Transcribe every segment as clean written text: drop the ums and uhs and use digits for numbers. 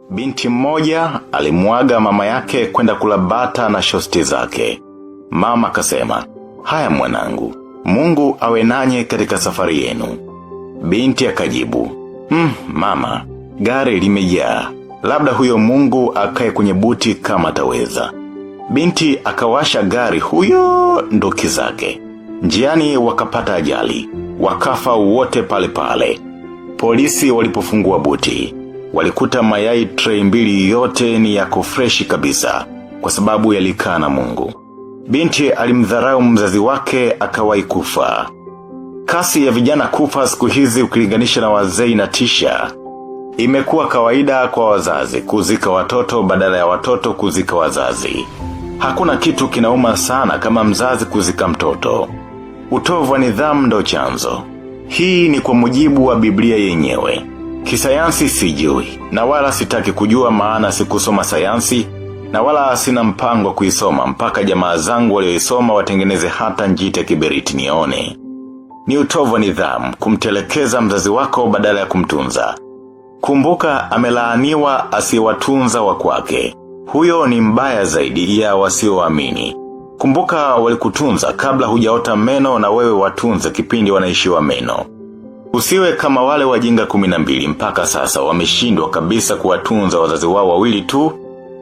Binti mmoja alimuaga mama yake kwenda kula bata na shosti zake. Mama akasema, "Haya mwanangu, Mungu awe nanyi katika safari yenu." Binti akajibu, "Mama, gari limejaa. Labda huyo Mungu akae kwenye buti kama ataweza." Binti akawasha gari huyo ndoki zake. Njiani wakapata ajali. Wakafa wote pale pale. Polisi walipofungua buti, walikuta mayai tray 2 yote ni yako freshi kabisa, kwa sababu yalikaa na Mungu. Binti alimdharau mzazi wake akawahi kufa. Kasi ya vijana kufa siku hizi ukilinganisha na wazee inatisha. Imekuwa kawaida kwa wazazi kuzika watoto badala ya watoto kuzika wazazi. Hakuna kitu kinauma sana kama mzazi kuzika mtoto. Utovu wa nidhamu ndo chanzo. Hii ni kwa mujibu wa Biblia yenyewe. Kisayansi sijui, na wala sitaki kujua maana sikusoma sayansi, na wala sina mpango kuisoma mpaka jamaa zangu walioisoma watengeneze hata njiti ya kiberiti nione. Ni utovu wa nidhamu kumtelekeza mzazi wako badala ya kumtunza. Kumbuka amelaaniwa asiyewatunza wa kwake. Huyo ni mbaya zaidi ya wasioamini. Kumbuka walikutunza kabla hujaota meno na wewe watunze kipindi wanaishiwa meno. Usiwe kama wale wajinga 12 mpaka sasa wameshindwa kabisa kuwatunza wazazi wao wawili tu,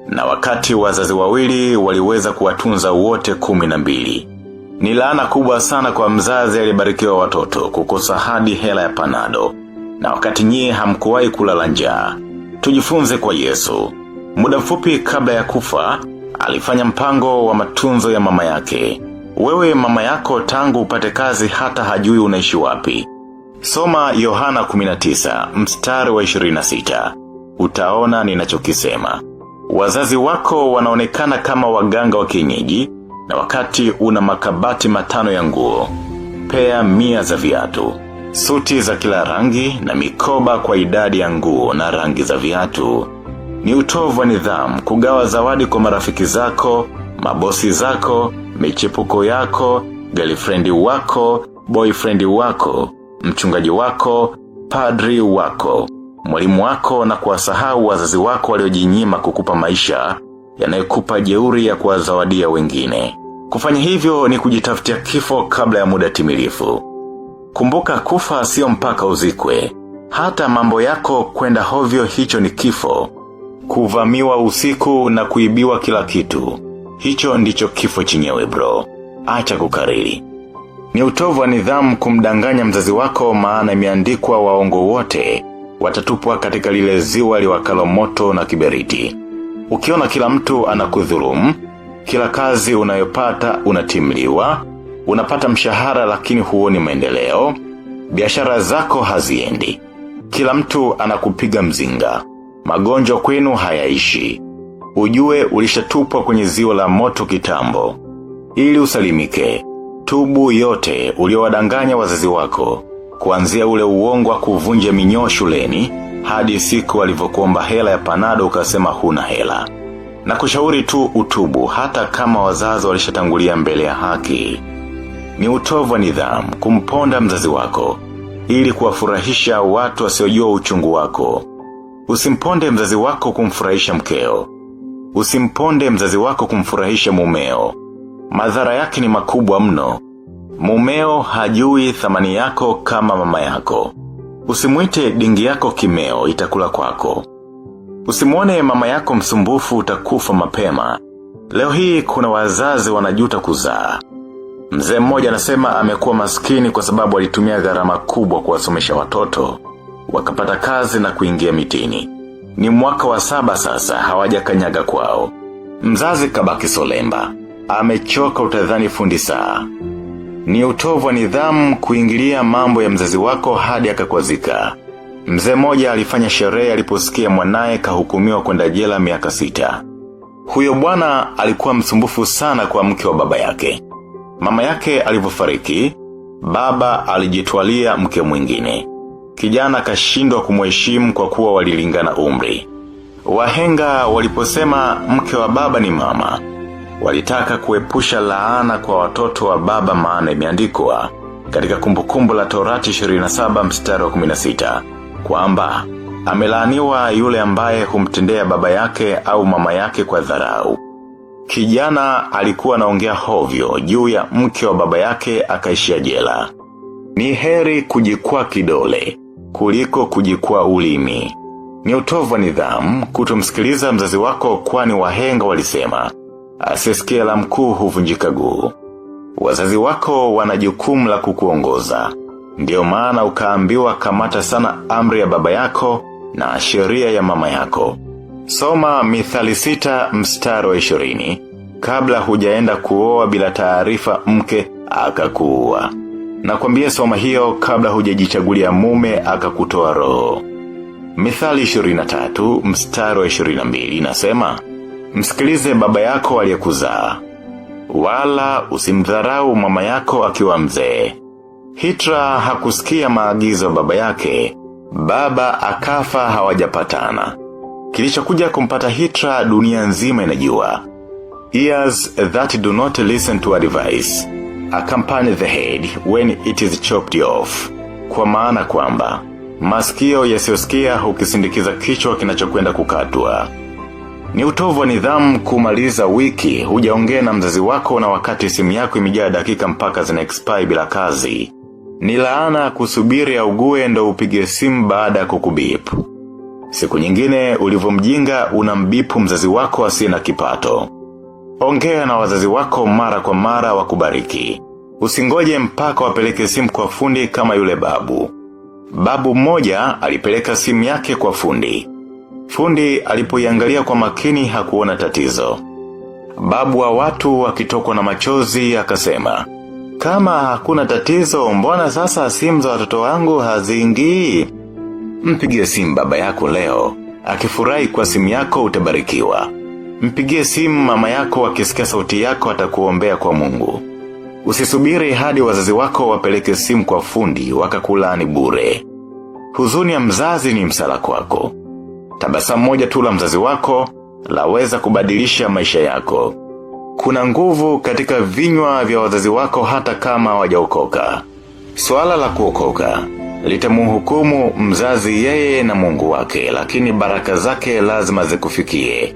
na wakati wazazi wawili waliweza kuwatunza wote 12. Ni laana kubwa sana kwa mzazi aliyebarikiwa watoto kukosa hadi hela ya panado, na wakati nyie hamkuwahi kulala njaa. Tujifunze kwa Yesu. Muda mfupi kabla ya kufa, alifanya mpango wa matunzo ya mama yake. Wewe mama yako tangu upate kazi hata hajui unaishi wapi. Soma Yohana 19, mstari wa 26. Utaona ninachokisema. Wazazi wako wanaonekana kama waganga wa kienyeji, na wakati una makabati 5 ya nguo, pea 100 za viatu, suti za kila rangi na mikoba kwa idadi ya nguo na rangi za viatu. Ni utovu wa nidhamu kugawa zawadi kwa marafiki zako, mabosi zako, michepuko yako, girlfriend wako, boyfriend wako, mchungaji wako, padri wako, mwalimu wako, na kuwasahau wazazi wako waliojinyima kukupa maisha yanayokupa jeuri ya kuwazawadia wengine. Kufanya hivyo ni kujitafutia kifo kabla ya muda timilifu. Kumbuka kufa sio mpaka uzikwe. Hata mambo yako kwenda hovyo, hicho ni kifo. Kuvamiwa usiku na kuibiwa kila kitu, hicho ndicho kifo chenyewe bro. Acha kukariri. Ni utovu wa nidhamu kumdanganya mzazi wako, maana imeandikwa waongo wote watatupwa katika lile ziwa liwakalo moto na kiberiti. Ukiona kila mtu anakudhulumu, kila kazi unayopata unatimliwa, unapata mshahara lakini huoni maendeleo, biashara zako haziendi, kila mtu anakupiga mzinga, magonjwa kwenu hayaishi, ujue ulishatupwa kwenye ziwa la moto kitambo. Ili usalimike, tubu yote uliowadanganya wazazi wako, kuanzia ule uongo wa kuvunja minyoo shuleni hadi siku walivyokuomba hela ya panado ukasema huna hela. Na kushauri tu utubu hata kama wazazi walishatangulia mbele ya haki. Ni utovu wa nidhamu kumponda mzazi wako ili kuwafurahisha watu wasiojua uchungu wako. Usimponde mzazi wako kumfurahisha mkeo. Usimponde mzazi wako kumfurahisha mumeo. Madhara yake ni makubwa mno. Mumeo hajui thamani yako kama mama yako. Usimuite dingi yako kimeo, itakula kwako. Usimuone mama yako msumbufu, utakufa mapema. Leo hii kuna wazazi wanajuta kuzaa. Mzee mmoja anasema amekuwa maskini kwa sababu alitumia gharama kubwa kuwasomesha watoto, wakapata kazi na kuingia mitini. Ni mwaka wa 7 sasa hawajakanyaga kwao. Mzazi kabaki solemba, amechoka, utadhani fundi saa. Ni utovu wa nidhamu kuingilia mambo ya mzazi wako hadi akakwazika. Mzee mmoja alifanya sherehe aliposikia mwanae kahukumiwa kwenda jela miaka 6. Huyo bwana alikuwa msumbufu sana kwa mke wa baba yake. Mama yake alivyofariki, baba alijitwalia mke mwingine. Kijana kashindwa kumheshimu kwa kuwa walilingana umri. Wahenga waliposema mke wa baba ni mama, walitaka kuepusha laana kwa watoto wa baba, maana imeandikwa katika Kumbukumbu la Torati 27 mstari wa 16 kwamba Amelaaniwa yule ambaye humtendea baba yake au mama yake kwa dharau. Kijana alikuwa anaongea hovyo juu ya mke wa baba yake akaishia jela. Ni heri kujikwaa kidole kuliko kujikwaa ulimi. Ni utovu wa nidhamu kutomsikiliza mzazi wako, kwani wahenga walisema asiyesikia la mkuu huvunjika guu. Wazazi wako wana jukumu la kukuongoza. Ndio maana ukaambiwa kamata sana amri ya baba yako na sheria ya mama yako. Soma Mithali 6 mstari wa 20 kabla hujaenda kuoa bila taarifa mke akakuua. Nakwambia soma hiyo kabla hujajichagulia mume akakutoa roho. Mithali 23 mstari wa 22 inasema, msikilize baba yako aliyekuzaa, wala usimdharau mama yako akiwa mzee. Hitra hakusikia maagizo baba yake, baba akafa hawajapatana. Kilichokuja kumpata Hitra dunia nzima inajua. Ears that do not listen to advice accompany the head when it is chopped off. Kwa maana kwamba masikio yasiyosikia hukisindikiza kichwa kinachokwenda kukatwa. Ni utovu wa nidhamu kumaliza wiki hujaongea na mzazi wako na wakati simu yako imejaa dakika mpaka zina expire bila kazi. Ni laana kusubiri augue ndo upige simu baada ya kukubipu. Siku nyingine ulivomjinga unambipu mzazi wako asiye na kipato. Ongea na wazazi wako mara kwa mara wakubariki. Usingoje mpaka wapeleke simu kwa fundi kama yule babu. Babu mmoja alipeleka simu yake kwa fundi. Fundi alipoiangalia kwa makini hakuona tatizo. Babu wa watu akitokwa na machozi akasema, kama hakuna tatizo, mbona sasa simu za watoto wangu haziingii? Mpigie simu baba yako leo, akifurahi kwa simu yako utabarikiwa. Mpigie simu mama yako, akisikia sauti yako atakuombea kwa Mungu. Usisubiri hadi wazazi wako wapeleke simu kwa fundi wakakulaani bure. Huzuni ya mzazi ni msala kwako. Tabasamu moja tu la mzazi wako laweza kubadilisha maisha yako. Kuna nguvu katika vinywa vya wazazi wako hata kama hawajaokoka. Swala la kuokoka litamhukumu mzazi yeye na Mungu wake, lakini baraka zake lazima zikufikie.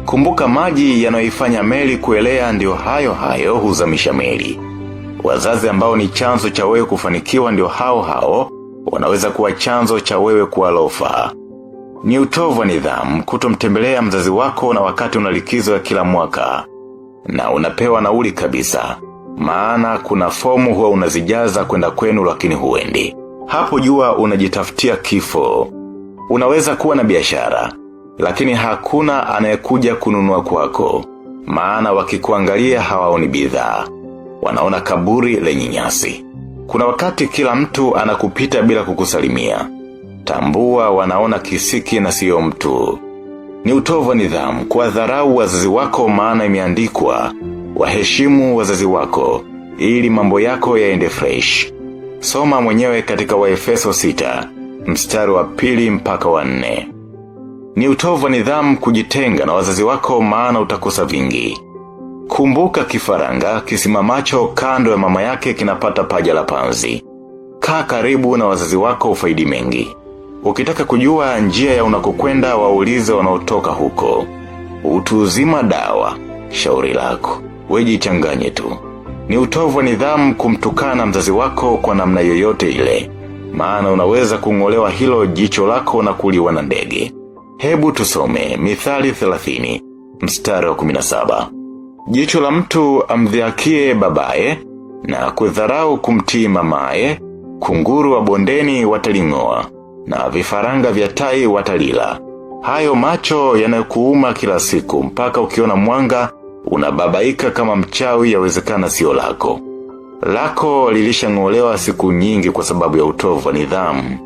Kumbuka maji yanayoifanya meli kuelea ndio hayo hayo huzamisha meli. Wazazi ambao ni chanzo cha wewe kufanikiwa ndio hao hao wanaweza kuwa chanzo cha wewe kualofa. Ni utovu wa nidhamu kutomtembelea mzazi wako na wakati una likizo ya kila mwaka na unapewa nauli kabisa, maana kuna fomu huwa unazijaza kwenda kwenu lakini huendi. Hapo jua unajitafutia kifo. Unaweza kuwa na biashara, lakini hakuna anayekuja kununua kwako, maana wakikuangalia hawaoni bidhaa, wanaona kaburi lenye nyasi. Kuna wakati kila mtu anakupita bila kukusalimia. Tambua wanaona kisiki na sio mtu. Ni utovu wa nidhamu kuwadharau wazazi wako, maana imeandikwa, waheshimu wazazi wako ili mambo yako yaende fresh. Soma mwenyewe katika Waefeso 6 mstari wa 2 mpaka wa 4. Ni utovu wa nidhamu kujitenga na wazazi wako, maana utakosa vingi. Kumbuka kifaranga kisimamacho kando ya mama yake kinapata paja la panzi. Kaa karibu na wazazi wako ufaidi mengi. Ukitaka kujua njia ya unakokwenda waulize wanaotoka huko. Utu uzima dawa, shauri lako, wejichanganye tu. Ni utovu wa nidhamu kumtukana mzazi wako kwa namna yoyote ile, maana unaweza kung'olewa hilo jicho lako na kuliwa na ndege. Hebu tusome Mithali 30 mstari wa 17. Jicho la mtu amdhiakie babaye na kudharau kumtii mamaye, kunguru wa bondeni wataling'oa na vifaranga vya tai watalila. Hayo macho yanayokuuma kila siku mpaka ukiona mwanga unababaika kama mchawi, yawezekana sio lako. Lako lilishang'olewa siku nyingi kwa sababu ya utovu wa nidhamu.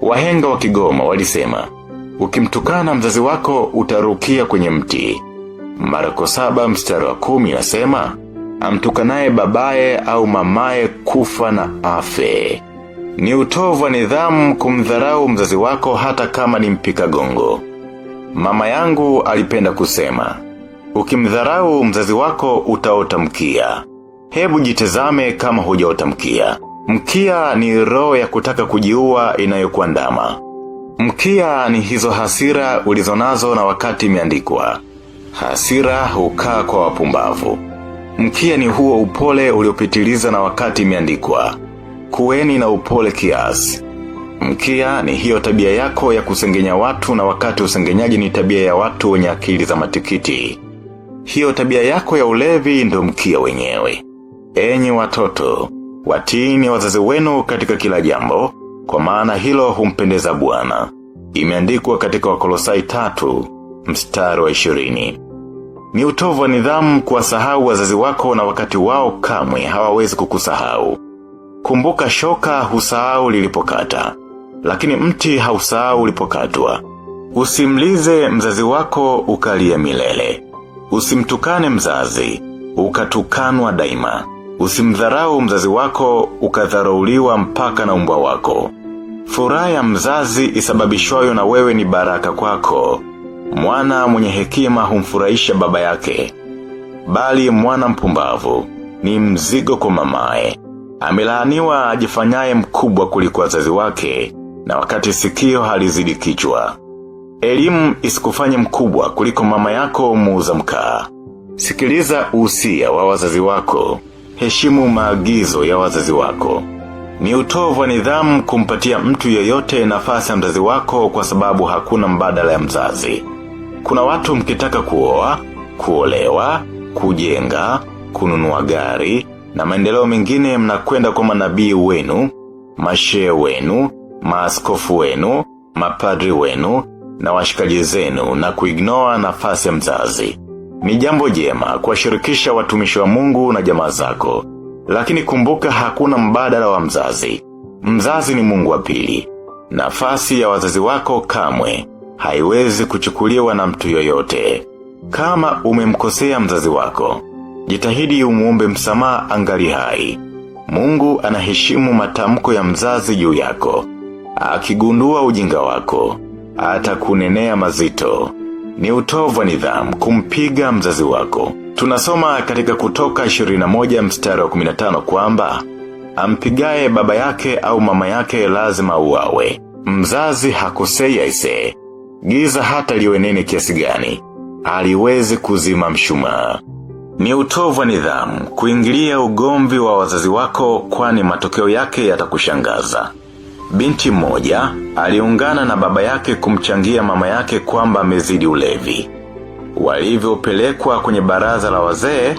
Wahenga wa Kigoma walisema, ukimtukana mzazi wako utarukia kwenye mti. Marko 7 mstari wa 10 inasema, amtukanaye babaye au mamaye kufa na afe. Ni utovu wa nidhamu kumdharau mzazi wako hata kama ni mpika gongo. Mama yangu alipenda kusema, ukimdharau mzazi wako utaota mkia. Hebu jitazame kama hujaota mkia. Mkia ni roho ya kutaka kujiua inayokuandama. Mkia ni hizo hasira ulizonazo na wakati imeandikwa. Hasira hukaa kwa wapumbavu. Mkia ni huo upole uliopitiliza na wakati imeandikwa. Kuweni na upole kiasi. Mkia ni hiyo tabia yako ya kusengenya watu na wakati usengenyaji ni tabia ya watu wenye akili za matikiti. Hiyo tabia yako ya ulevi ndo mkia wenyewe. Enyi watoto, watiini wazazi wenu katika kila jambo, kwa maana hilo humpendeza Bwana. Imeandikwa katika Wakolosai 3:20. Ni utovu wa nidhamu kuwasahau wazazi wako na wakati wao kamwe hawawezi kukusahau. Kumbuka shoka husahau lilipokata, lakini mti hausahau ulipokatwa. Usimlize mzazi wako ukalia milele. Usimtukane mzazi, ukatukanwa daima. Usimdharau mzazi wako ukadharauliwa mpaka na mbwa wako. Furaha ya mzazi isababishwayo na wewe ni baraka kwako. Mwana mwenye hekima humfurahisha baba yake, bali mwana mpumbavu ni mzigo kwa mamae. Amelaaniwa ajifanyaye mkubwa kuliko wazazi wake, na wakati sikio halizidi kichwa. Elimu isikufanye mkubwa kuliko mama yako muuza mkaa. Sikiliza usia wa wazazi wako. Heshimu maagizo ya wazazi wako. Ni utovu wa nidhamu kumpatia mtu yeyote nafasi ya mzazi wako kwa sababu hakuna mbadala ya mzazi. Kuna watu mkitaka kuoa, kuolewa, kujenga, kununua gari, na maendeleo mengine mnakwenda kwa manabii wenu, mashehe wenu, maaskofu wenu, mapadri wenu, na washikaji zenu na kuignore nafasi ya mzazi. Ni jambo jema kuwashirikisha watumishi wa Mungu na jamaa zako. Lakini kumbuka hakuna mbadala wa mzazi. Mzazi ni Mungu wa pili. Nafasi ya wazazi wako kamwe haiwezi kuchukuliwa na mtu yoyote. Kama umemkosea mzazi wako, jitahidi umuombe msamaha angali hai. Mungu anaheshimu matamko ya mzazi juu yako. Akigundua ujinga wako, atakunenea mazito. Ni utovu wa nidhamu kumpiga mzazi wako. Tunasoma katika Kutoka 21:15 kwamba ampigaye baba yake au mama yake lazima auawe. Mzazi hakosei aise. Giza hata liwe nene kiasi gani, haliwezi kuzima mshumaa. Ni utovu wa nidhamu kuingilia ugomvi wa wazazi wako, kwani matokeo yake yatakushangaza. Binti mmoja aliungana na baba yake kumchangia mama yake kwamba amezidi ulevi. Walivyopelekwa kwenye baraza la wazee,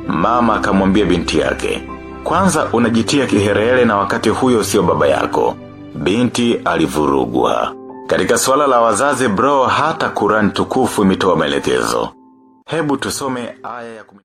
mama akamwambia binti yake, kwanza unajitia kiherele na wakati huyo sio baba yako. Binti alivurugwa. Katika swala la wazazi bro, hata Kurani tukufu imetoa maelekezo. Hebu tusome aya ya